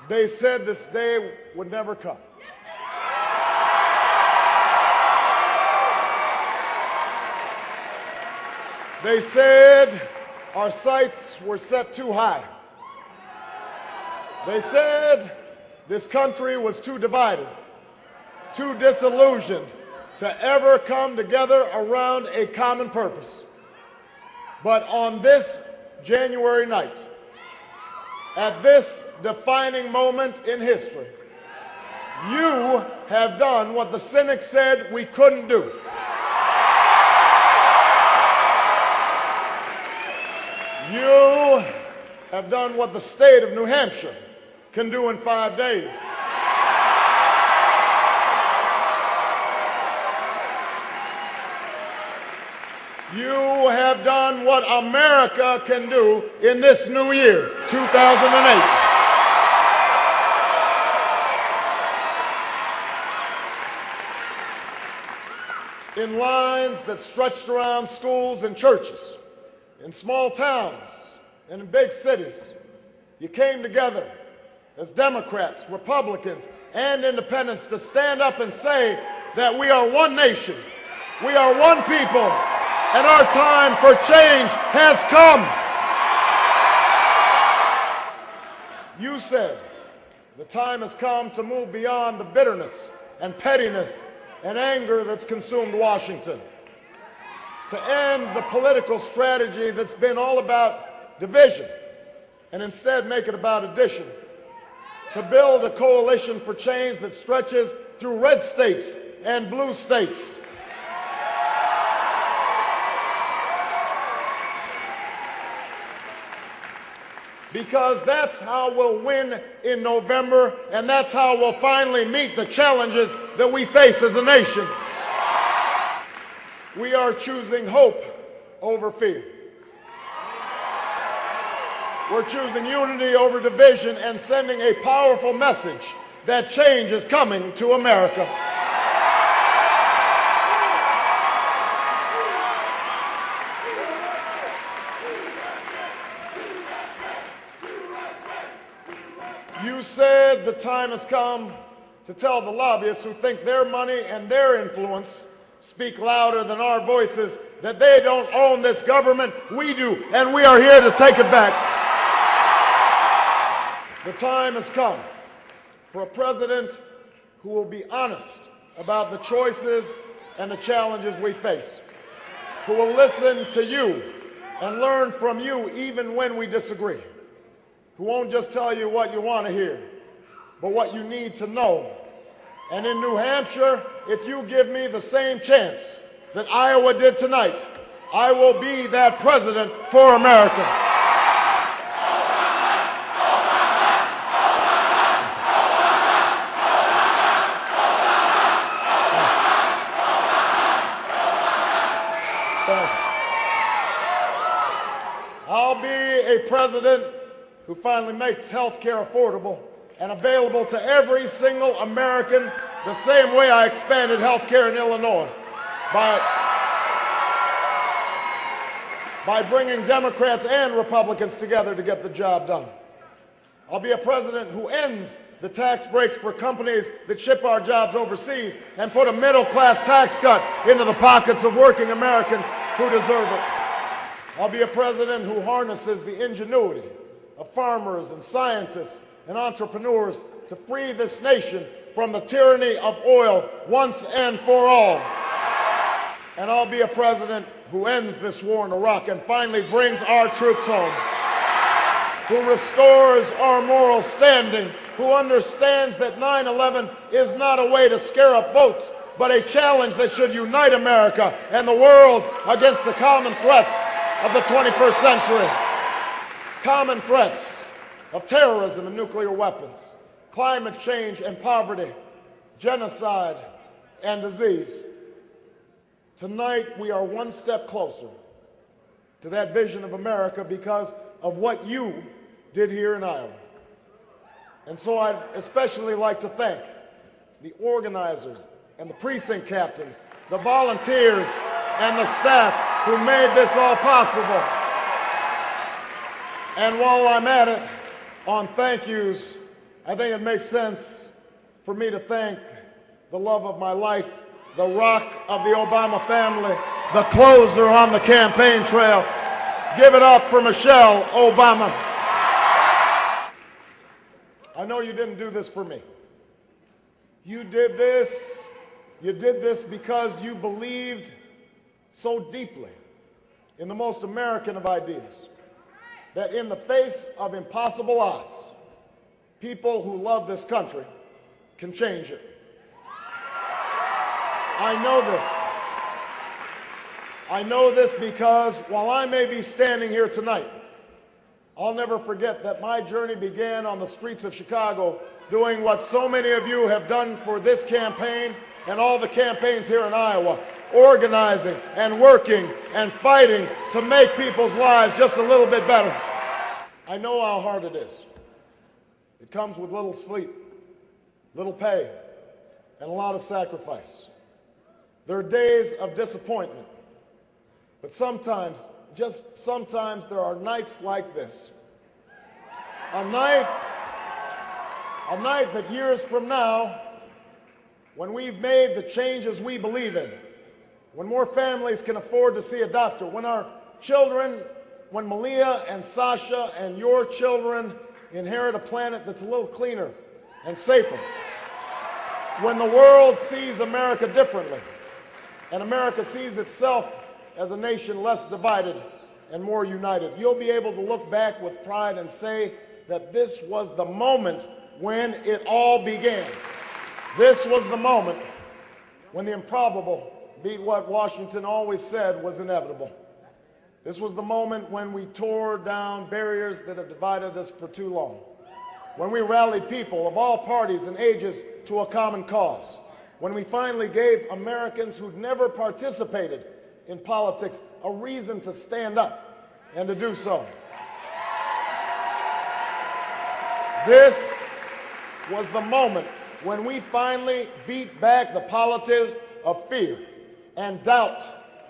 They said this day would never come. They said our sights were set too high. They said this country was too divided, too disillusioned to ever come together around a common purpose. But on this January night, at this defining moment in history, you have done what the cynics said we couldn't do. You have done what the state of New Hampshire can do in 5 days. You have done what America can do in this new year, 2008. In lines that stretched around schools and churches, in small towns and in big cities, you came together as Democrats, Republicans, and independents to stand up and say that we are one nation, we are one people, and our time for change has come. You said the time has come to move beyond the bitterness and pettiness and anger that's consumed Washington, to end the political strategy that's been all about division and instead make it about addition, to build a coalition for change that stretches through red states and blue states. Because that's how we'll win in November, and that's how we'll finally meet the challenges that we face as a nation. We are choosing hope over fear. We're choosing unity over division and sending a powerful message that change is coming to America. You said the time has come to tell the lobbyists who think their money and their influence speak louder than our voices that they don't own this government. We do, and we are here to take it back. The time has come for a president who will be honest about the choices and the challenges we face, who will listen to you and learn from you even when we disagree, who won't just tell you what you want to hear, but what you need to know. And in New Hampshire, if you give me the same chance that Iowa did tonight, I will be that president for America. I'll be a president who finally makes health care affordable and available to every single American the same way I expanded health care in Illinois by bringing Democrats and Republicans together to get the job done. I'll be a president who ends the tax breaks for companies that ship our jobs overseas and put a middle-class tax cut into the pockets of working Americans who deserve it. I'll be a president who harnesses the ingenuity of farmers and scientists and entrepreneurs to free this nation from the tyranny of oil once and for all. And I'll be a president who ends this war in Iraq and finally brings our troops home, who restores our moral standing, who understands that 9/11 is not a way to scare up votes, but a challenge that should unite America and the world against the common threats of the 21st century. Common threats of terrorism and nuclear weapons, climate change and poverty, genocide and disease. Tonight, we are one step closer to that vision of America because of what you did here in Iowa. And so I'd especially like to thank the organizers and the precinct captains, the volunteers and the staff who made this all possible. And while I'm at it, on thank yous, I think it makes sense for me to thank the love of my life, the rock of the Obama family, the closer on the campaign trail. Give it up for Michelle Obama. I know you didn't do this for me. You did this because you believed so deeply in the most American of ideas, that in the face of impossible odds, people who love this country can change it. I know this. I know this because while I may be standing here tonight, I'll never forget that my journey began on the streets of Chicago doing what so many of you have done for this campaign and all the campaigns here in Iowa, organizing and working and fighting to make people's lives just a little bit better. I know how hard it is. It comes with little sleep, little pay, and a lot of sacrifice. There are days of disappointment, but sometimes, just sometimes, there are nights like this. A night that years from now, when we've made the changes we believe in, when more families can afford to see a doctor, when our children, when Malia and Sasha and your children inherit a planet that's a little cleaner and safer, when the world sees America differently, and America sees itself as a nation less divided and more united, you'll be able to look back with pride and say that this was the moment when it all began. This was the moment when the improbable beat what Washington always said was inevitable. This was the moment when we tore down barriers that have divided us for too long. When we rallied people of all parties and ages to a common cause. When we finally gave Americans who'd never participated in politics a reason to stand up and to do so. This was the moment when we finally beat back the politics of fear and doubt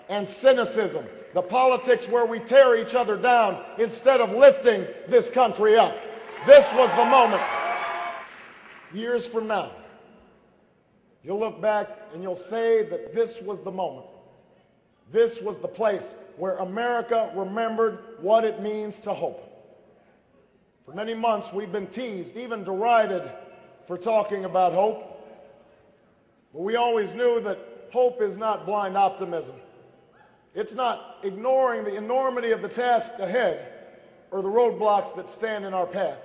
and cynicism, the politics where we tear each other down instead of lifting this country up. This was the moment. Years from now, you'll look back and you'll say that this was the moment. This was the place where America remembered what it means to hope. For many months, we've been teased, even derided, for talking about hope. But we always knew that hope is not blind optimism. It's not ignoring the enormity of the task ahead or the roadblocks that stand in our path.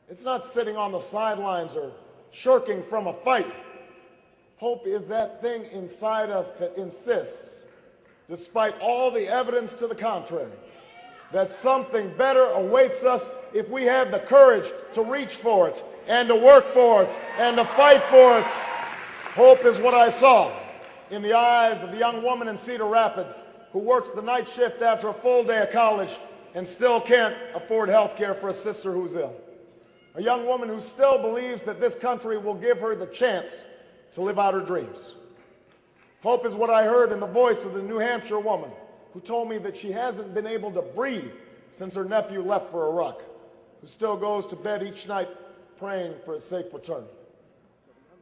It's not sitting on the sidelines or shirking from a fight. Hope is that thing inside us that insists, despite all the evidence to the contrary, that something better awaits us if we have the courage to reach for it and to work for it and to fight for it. Hope is what I saw in the eyes of the young woman in Cedar Rapids who works the night shift after a full day of college and still can't afford health care for a sister who's ill. A young woman who still believes that this country will give her the chance to live out her dreams. Hope is what I heard in the voice of the New Hampshire woman who told me that she hasn't been able to breathe since her nephew left for Iraq, who still goes to bed each night praying for his safe return.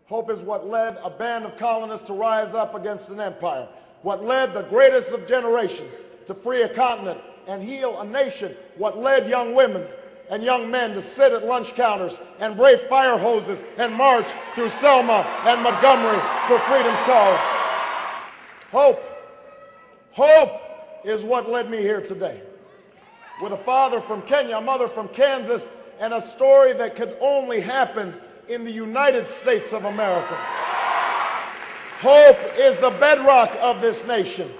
Hope is what led a band of colonists to rise up against an empire, what led the greatest of generations to free a continent and heal a nation, what led young women and young men to sit at lunch counters and brave fire hoses and march through Selma and Montgomery for freedom's cause. Hope is what led me here today. With a father from Kenya, a mother from Kansas, and a story that could only happen in the United States of America. Hope is the bedrock of this nation.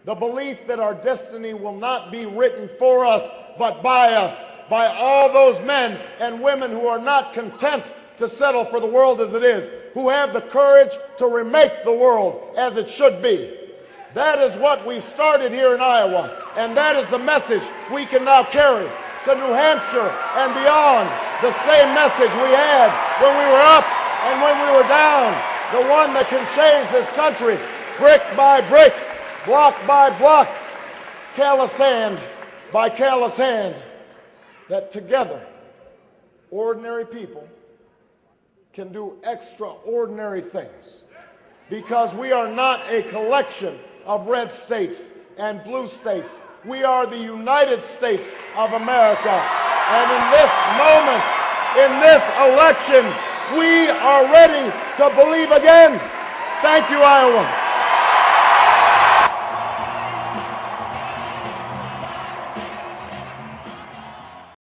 The belief that our destiny will not be written for us, but by us, by all those men and women who are not content to settle for the world as it is, who have the courage to remake the world as it should be. That is what we started here in Iowa, and that is the message we can now carry to New Hampshire and beyond. The same message we had when we were up and when we were down, the one that can change this country brick by brick, block by block, callous hand by callous hand, that together, ordinary people can do extraordinary things, because we are not a collection of red states and blue states. We are the United States of America. And in this moment, in this election, we are ready to believe again. Thank you, Iowa.